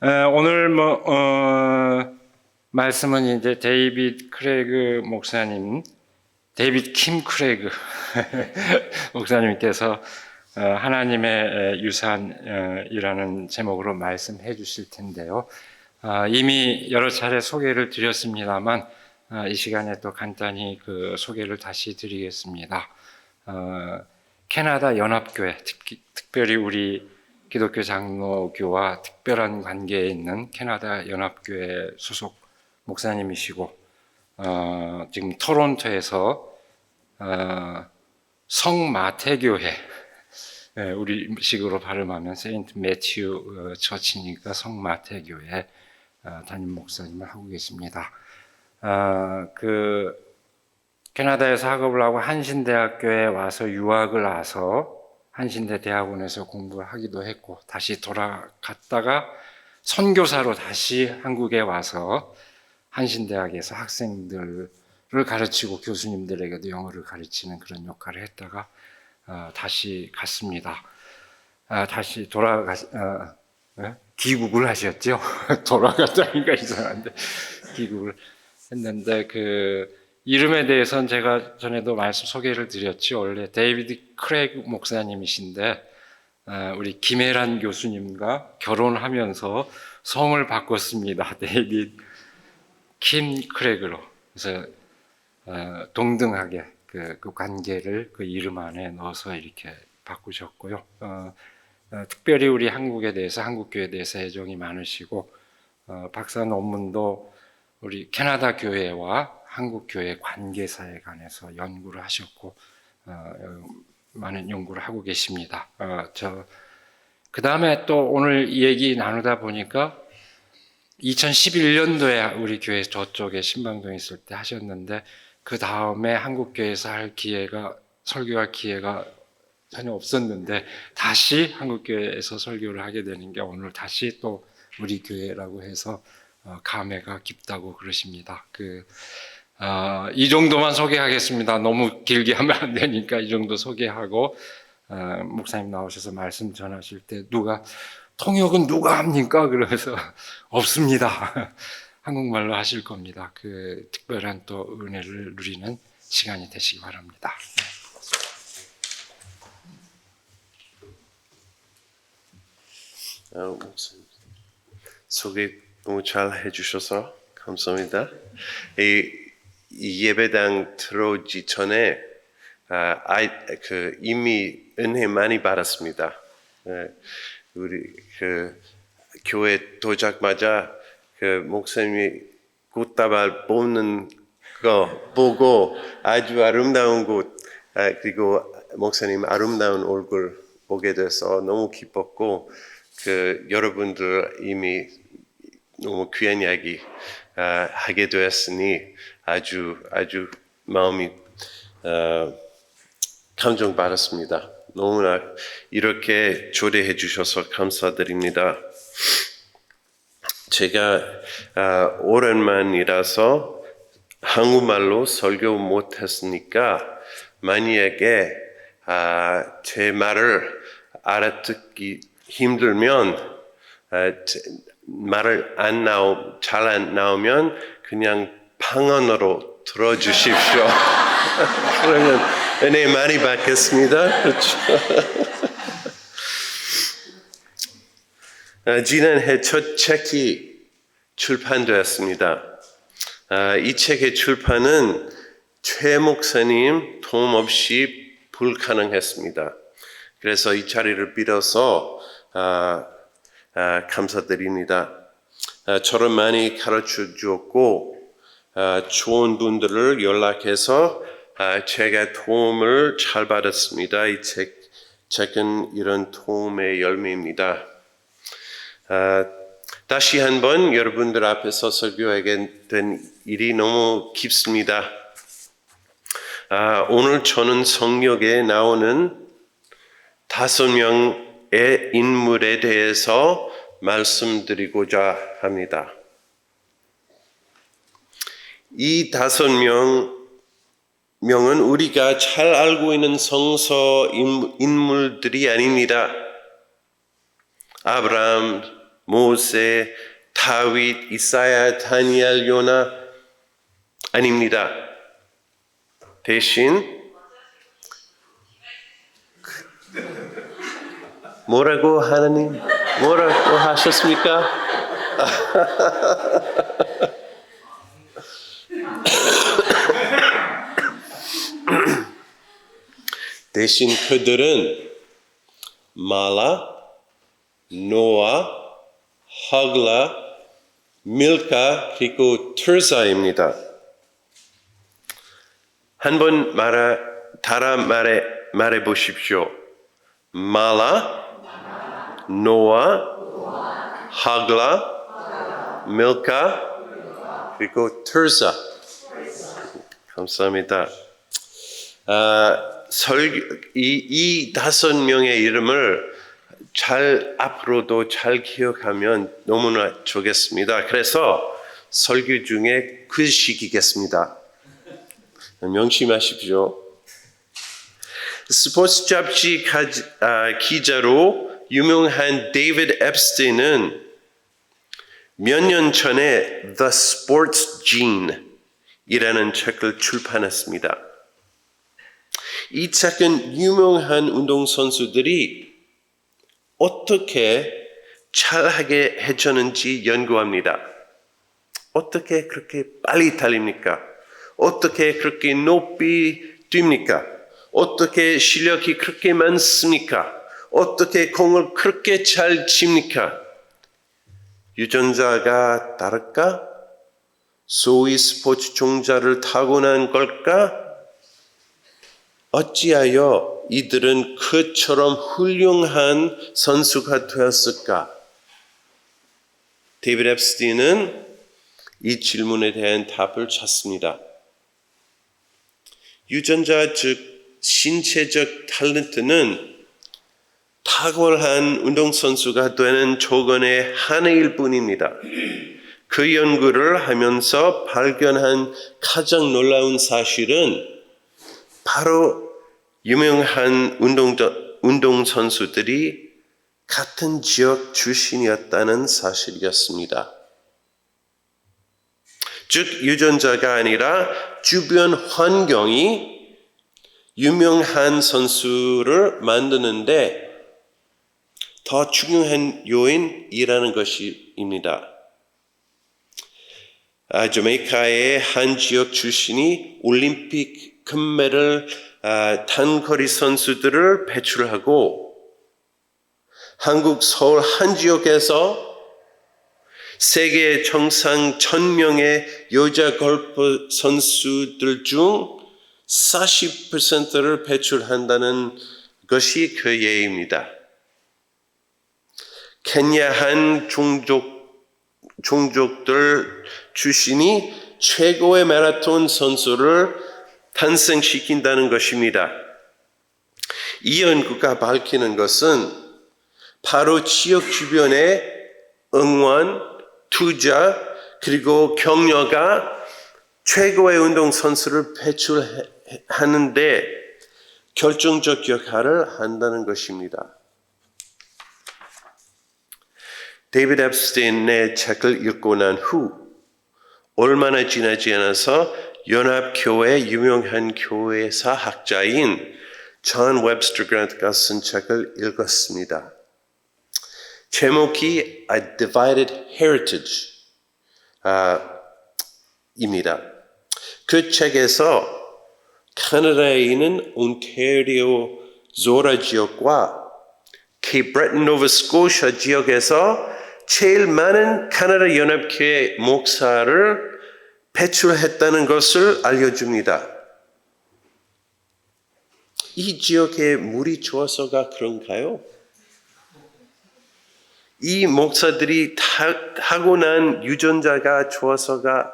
오늘 말씀은 이제 데이빗 크레이그 목사님, 데이빗 킴 크레이그 목사님께서 하나님의 유산이라는 제목으로 말씀해 주실 텐데요. 이미 여러 차례 소개를 드렸습니다만 이 시간에 또 간단히 그 소개를 다시 드리겠습니다. 캐나다 연합교회, 특별히 우리 기독교 장로교와 특별한 관계에 있는 캐나다 연합교회 소속 목사님이시고 지금 토론토에서 성마태교회, 우리식으로 발음하면 세인트 매튜 처치니까 성마태교회 담임 목사님을 하고 계십니다. 캐나다에서 학업을 하고 한신대학교에 와서 유학을 와서 한신대 대학원에서 공부를 하기도 했고 다시 돌아갔다가 선교사로 다시 한국에 와서 한신대학에서 학생들을 가르치고 교수님들에게도 영어를 가르치는 그런 역할을 했다가 다시 갔습니다. 다시 귀국을 하셨죠? 돌아갔다니까 이상한데 귀국을 했는데 이름에 대해서는 제가 전에도 소개를 드렸죠. 원래 데이비드 크레이그 목사님이신데 우리 김혜란 교수님과 결혼하면서 성을 바꿨습니다. 데이비드 킴 크레이그로. 그래서 동등하게 그 관계를 그 이름 안에 넣어서 이렇게 바꾸셨고요. 특별히 우리 한국교회에 대해서 애정이 많으시고 박사 논문도 우리 캐나다 교회와 한국 교회 관계사에 관해서 연구를 하셨고 많은 연구를 하고 계십니다. 그 다음에 또 오늘 이 얘기 나누다 보니까 2011년도에 우리 교회 저쪽에 신방동에 있을 때 하셨는데 그 다음에 한국 교회에서 설교할 기회가 전혀 없었는데 다시 한국 교회에서 설교를 하게 되는 게 오늘 다시 또 우리 교회라고 해서 감회가 깊다고 그러십니다. 이 정도만 소개하겠습니다. 너무 길게 하면 안 되니까 이 정도 소개하고 목사님 나오셔서 말씀 전하실 때 통역은 누가 합니까? 그러면서 없습니다. 한국말로 하실 겁니다. 특별한 또 은혜를 누리는 시간이 되시기 바랍니다. 목사님 소개 너무 잘 해주셔서 감사합니다. 이 예배당 들어오기 전에 이미 은혜 많이 받았습니다. 우리 교회 도착마자 목사님이 꽃다발 뽑는 거 보고 아주 아름다운 곳 그리고 목사님 아름다운 얼굴 보게 돼서 너무 기뻤고 여러분들 이미 너무 귀한 이야기 하게 되었으니 아주 마음이 감동받았습니다. 너무나 이렇게 초대해 주셔서 감사드립니다. 제가 오랜만이라서 한국말로 설교 못했으니까 만약에 제 말을 알아듣기 힘들면 말을 잘 안 나오면 그냥 방언으로 들어주십시오. 그러면 은혜 많이 받겠습니다. 그렇죠. 지난해 첫 책이 출판되었습니다. 이 책의 출판은 최 목사님 도움 없이 불가능했습니다. 그래서 이 자리를 빌어서 감사드립니다. 저를 많이 가르쳐 주었고 좋은 분들을 연락해서 제가 도움을 잘 받았습니다. 이 책은 이런 도움의 열매입니다. 다시 한번 여러분들 앞에서 설교하게 된 일이 너무 깊습니다. 오늘 저는 성경에 나오는 5명의 인물에 대해서 말씀드리고자 합니다. 이 5명은 우리가 잘 알고 있는 성서 인물들이 아닙니다. 아브라함, 모세, 다윗, 이사야, 다니엘, 요나 아닙니다. 대신 뭐라고 하나님? 뭐라고 하셨습니까? 대신 그들은 말라, 노아, 하글라, 밀카 그리고 툴사입니다. 한번 따라 말해 보십시오. 말라, 노아, 하글라, 밀카 그리고 툴사. 감사합니다. 이 5명의 이름을 앞으로도 잘 기억하면 너무나 좋겠습니다. 그래서 설교 중에 퀴즈이겠습니다. 명심하십시오. 스포츠 잡지 기자로 유명한 데이비드 앱스틴은 몇 년 전에 The Sports Gene 이라는 책을 출판했습니다. 이 책은 유명한 운동선수들이 어떻게 잘하게 해주는지 연구합니다. 어떻게 그렇게 빨리 달립니까? 어떻게 그렇게 높이 뜁니까? 어떻게 실력이 그렇게 많습니까? 어떻게 공을 그렇게 잘 칩니까? 유전자가 다를까? 소위 스포츠 종자를 타고난 걸까? 어찌하여 이들은 그처럼 훌륭한 선수가 되었을까? 데이비드 앱스틴은 이 질문에 대한 답을 찾습니다. 유전자 즉 신체적 탤런트는 탁월한 운동선수가 되는 조건의 하나일 뿐입니다. 그 연구를 하면서 발견한 가장 놀라운 사실은 바로 유명한 운동선수들이 같은 지역 출신이었다는 사실이었습니다. 즉 유전자가 아니라 주변 환경이 유명한 선수를 만드는데 더 중요한 요인이라는 것입니다. 자메이카의 한 지역 출신이 올림픽 금메달 단거리 선수들을 배출하고 한국 서울 한 지역에서 세계 정상 1000명의 여자 골프 선수들 중 40%를 배출한다는 것이 그 예입니다. 케냐 한 종족들 출신이 최고의 마라톤 선수를 탄생시킨다는 것입니다. 이 연구가 밝히는 것은 바로 지역 주변의 응원, 투자, 그리고 격려가 최고의 운동선수를 배출하는데 결정적 역할을 한다는 것입니다. 데이비드 앱스틴의 책을 읽고 난 후 얼마나 지나지 않아서 연합교회 유명한 교회사 학자인 존 웹스터 그란트가 쓴 책을 읽었습니다. 제목이 A Divided Heritage 입니다. 그 책에서 캐나다에 있는 온타리오 조라 지역과 케이프 브레튼 노바스코샤 지역에서 제일 많은 캐나다 연합교회 목사를 배출했다는 것을 알려줍니다. 이 지역에 물이 좋아서가 그런가요? 이 목사들이 타고난 유전자가 좋아서가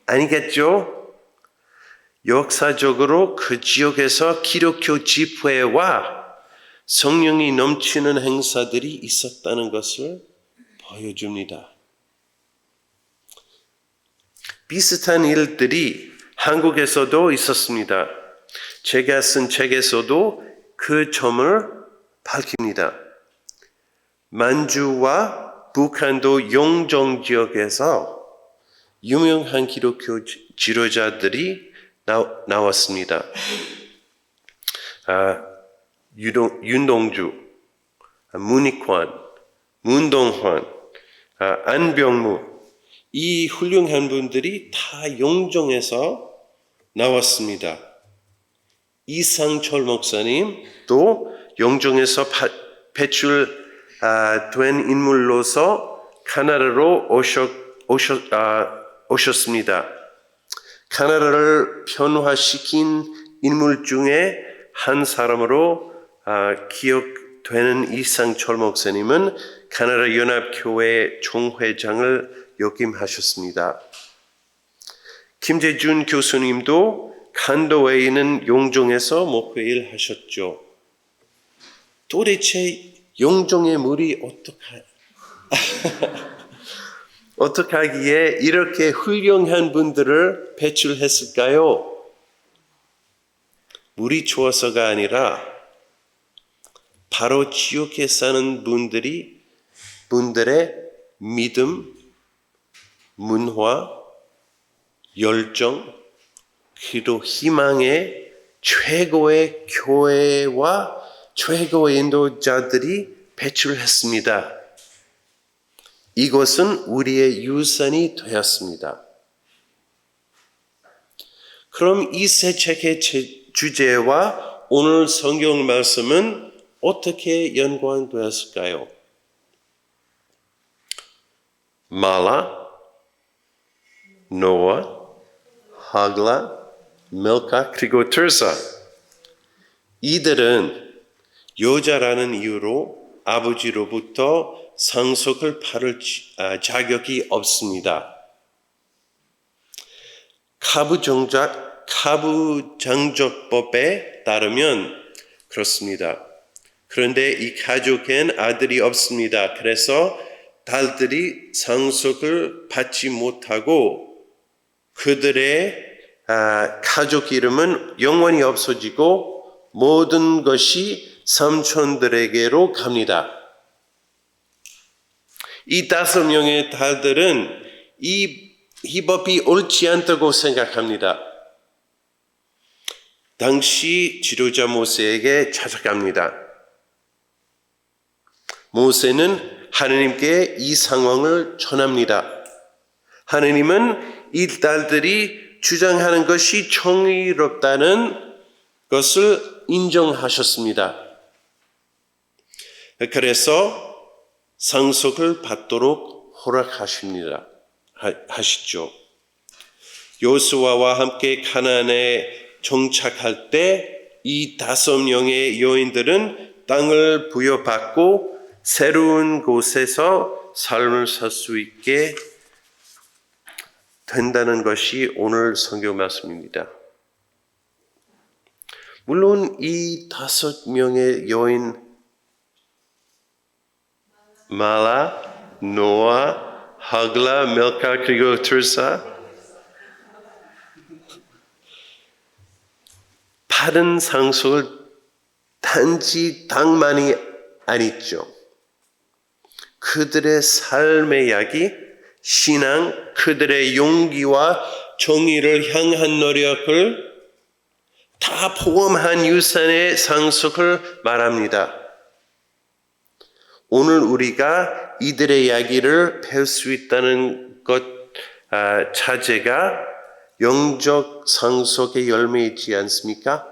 아니겠죠? 역사적으로 그 지역에서 기독교 집회와 성령이 넘치는 행사들이 있었다는 것을 보여줍니다. 비슷한 일들이 한국에서도 있었습니다. 제가 쓴 책에서도 그 점을 밝힙니다. 만주와 북한도 영종 지역에서 유명한 기독교 지도자들이 나왔습니다. 윤동주, 문익환, 문동환, 안병무, 이 훌륭한 분들이 다 영종에서 나왔습니다. 이상철 목사님도 영종에서 배출된 인물로서 카나다로 오셨습니다. 카나다를 변화시킨 인물 중에 한 사람으로 기억되는 이상철 목사님은 카나다 연합교회 총회장을 역임하셨습니다. 김재준 교수님도 간도에 있는 용종에서 목회를 하셨죠. 도대체 용종의 물이 어떡하기에 이렇게 훌륭한 분들을 배출했을까요? 물이 좋아서가 아니라 바로 지옥에 사는 분들의 믿음, 문화, 열정, 그리고 희망의 최고의 교회와 최고의 인도자들이 배출했습니다. 이것은 우리의 유산이 되었습니다. 그럼 이 세 책의 주제와 오늘 성경 말씀은 어떻게 연관되었을까요? 말라, 노아, 하글라, 밀카, 그리고 들사. 이들은 여자라는 이유로 아버지로부터 상속을 받을 자격이 없습니다. 가부장적법에 따르면 그렇습니다. 그런데 이 가족엔 아들이 없습니다. 그래서 딸들이 상속을 받지 못하고 그들의 가족 이름은 영원히 없어지고 모든 것이 삼촌들에게로 갑니다. 이 5명의 딸들은 이 법이 옳지 않다고 생각합니다. 당시 지도자 모세에게 찾아갑니다. 모세는 하느님께 이 상황을 전합니다. 하느님은 이 딸들이 주장하는 것이 정의롭다는 것을 인정하셨습니다. 그래서 상속을 받도록 하시죠. 여호수아와 함께 가나안에 정착할 때 이 5명의 여인들은 땅을 부여받고 새로운 곳에서 삶을 살 수 있게 된다는 것이 오늘 성경 말씀입니다. 물론 이 5명의 여인 말라, 노아, 하글라, 밀카 그리고 들사 받은 상속을 단지 당만이 아니죠. 그들의 삶의 이야기, 신앙, 그들의 용기와 정의를 향한 노력을 다 포함한 유산의 상속을 말합니다. 오늘 우리가 이들의 이야기를 배울 수 있다는 것 자체가 영적 상속의 열매이지 않습니까?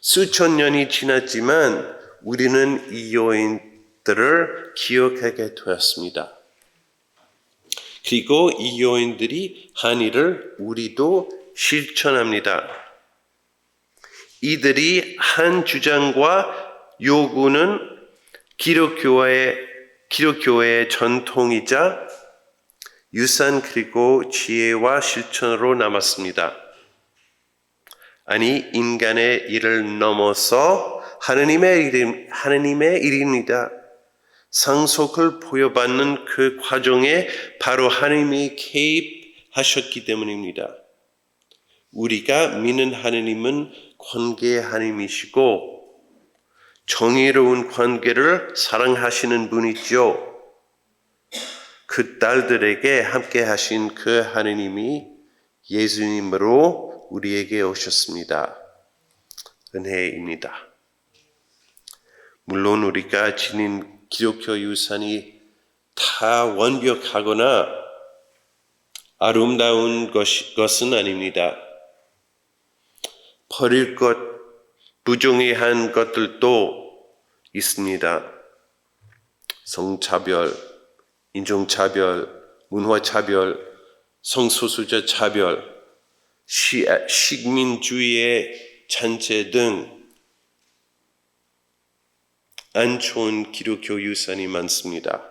수천 년이 지났지만 우리는 이 여인들을 기억하게 되었습니다. 그리고 이 여인들이 한 일을 우리도 실천합니다. 이들이 한 주장과 요구는 기독교의 전통이자 유산 그리고 지혜와 실천으로 남았습니다. 아니 인간의 일을 넘어서 하느님의 일입니다. 상속을 부여받는 그 과정에 바로 하느님이 개입하셨기 때문입니다. 우리가 믿는 하느님은 관계의 하느님이시고 정의로운 관계를 사랑하시는 분이죠. 그 딸들에게 함께 하신 그 하느님이 예수님으로 우리에게 오셨습니다. 은혜입니다. 물론 우리가 지닌 기독교 유산이 다 완벽하거나 아름다운 것은 아닙니다. 버릴 것, 부정의한 것들도 있습니다. 성차별, 인종차별, 문화차별, 성소수자 차별, 식민주의의 잔재 등 안 좋은 기독교 유산이 많습니다.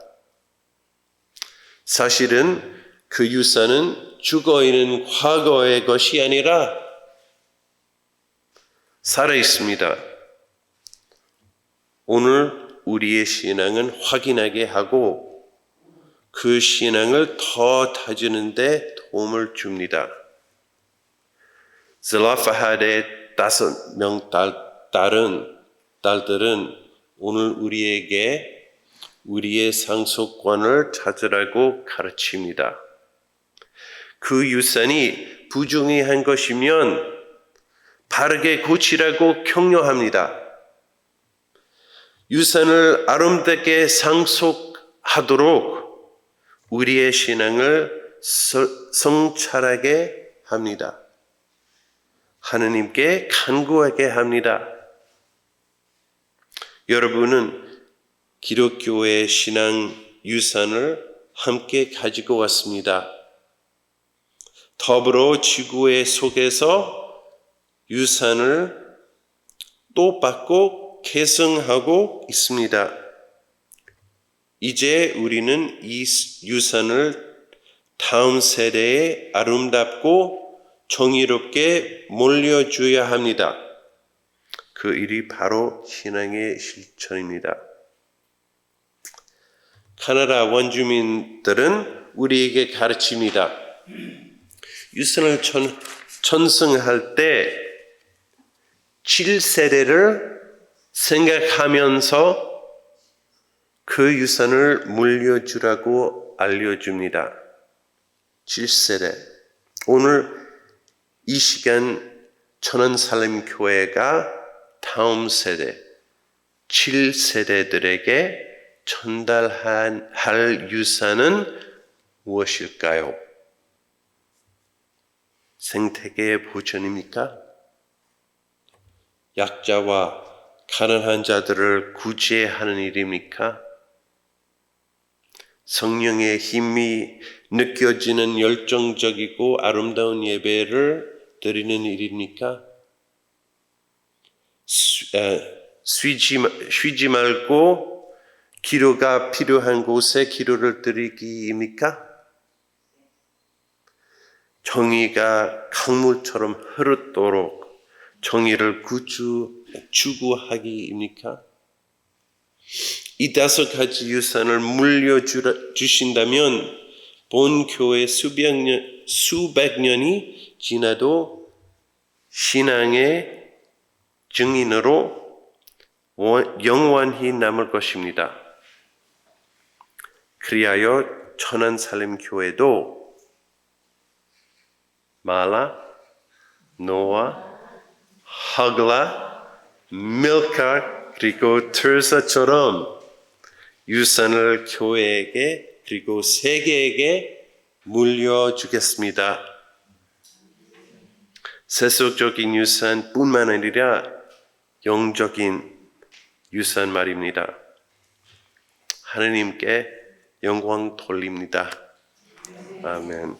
사실은 그 유산은 죽어있는 과거의 것이 아니라 살아있습니다. 오늘 우리의 신앙은 확인하게 하고 그 신앙을 더 다지는 데 도움을 줍니다. zel로파하드의 5명 딸들은 오늘 우리에게 우리의 상속권을 찾으라고 가르칩니다. 그 유산이 부정의한 것이면 바르게 고치라고 격려합니다. 유산을 아름답게 상속하도록 우리의 신앙을 성찰하게 합니다. 하느님께 간구하게 합니다. 여러분은 기독교의 신앙 유산을 함께 가지고 왔습니다. 더불어 지구의 속에서 유산을 또 받고 계승하고 있습니다. 이제 우리는 이 유산을 다음 세대에 아름답고 정의롭게 물려줘야 합니다. 그 일이 바로 신앙의 실천입니다. 카나다 원주민들은 우리에게 가르칩니다. 유산을 전승할 때 7세대를 생각하면서 그 유산을 물려주라고 알려줍니다. 7세대. 오늘 이 시간 천안살림교회가 다음 세대, 7세대들에게 전달할 유산은 무엇일까요? 생태계의 보존입니까? 약자와 가난한 자들을 구제하는 일입니까? 성령의 힘이 느껴지는 열정적이고 아름다운 예배를 드리는 일입니까? 쉬지 말고 기도가 필요한 곳에 기도를 드리기입니까? 정의가 강물처럼 흐르도록 정의를 추구하기입니까? 이 5가지 유산을 물려주신다면 본 교회 수백 년이 지나도 신앙의 증인으로 영원히 남을 것입니다. 그리하여 천안살림교회도 말라, 노아, 하글라, 밀카 그리고 들사처럼 유산을 교회에게 그리고 세계에게 물려주겠습니다. 세속적인 유산뿐만 아니라 영적인 유산 말입니다. 하느님께 영광 돌립니다. 아멘.